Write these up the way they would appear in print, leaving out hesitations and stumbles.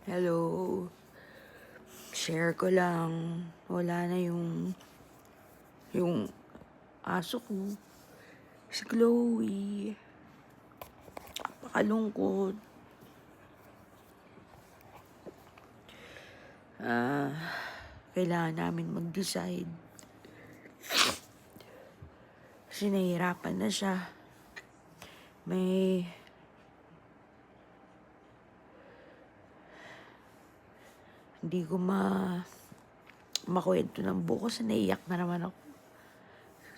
Hello. Share ko lang. Wala na yung aso ko. Si Chloe. Pakalungkot. Kailangan namin mag-decide. Kasi nahihirapan na siya. Hindi ko makwento ng buo kasi naiyak na naman ako.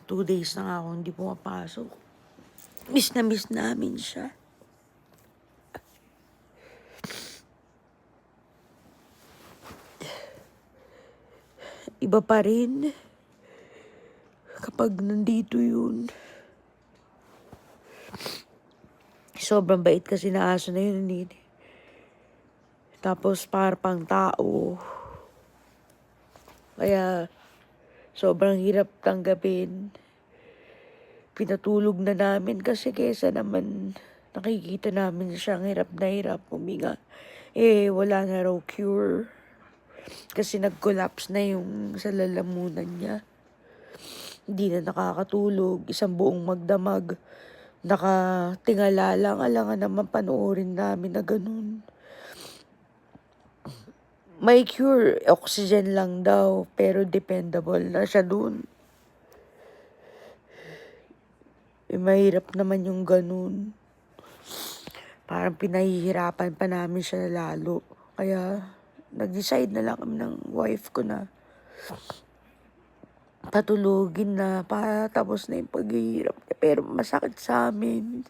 2 days na nga ako hindi pumapasok. Miss na miss namin siya. Iba pa rin kapag nandito yun. Sobrang bait kasi na aso na yun. Tapos pang tao. Kaya sobrang hirap tanggapin. Pinatulog na namin kasi kesa naman nakikita namin siyang hirap na hirap huminga. Wala na raw cure. Kasi nag-collapse na yung sa lalamunan niya. Hindi na nakakatulog. Isang buong magdamag. Nakatingala lang. Alangan naman panoorin namin na ganun. May cure. Oxygen lang daw. Pero dependable na siya dun. Mahirap naman yung ganun. Parang pinahihirapan pa namin siya lalo. Kaya nag-decide na lang kami ng wife ko na patulugin na para tapos na yung paghihirap niya. Pero masakit sa amin.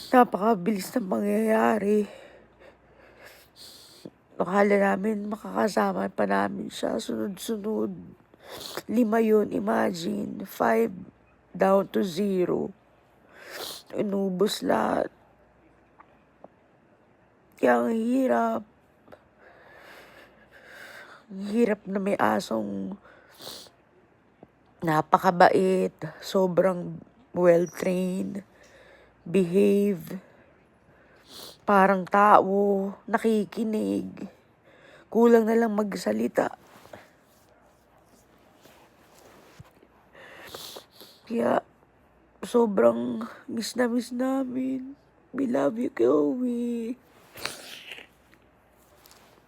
Napakabilis ng pangyayari. Akala namin makakasama pa namin siya sunod-sunod. 5 yun, imagine. 5 down to 0. Inubos lahat. Kaya ang hirap. Ang hirap na may asong napakabait, sobrang well-trained, behave, parang tao, nakikinig, kulang na lang magsalita. Kaya sobrang miss na miss namin. We love you, Chloe.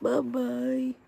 Bye-bye.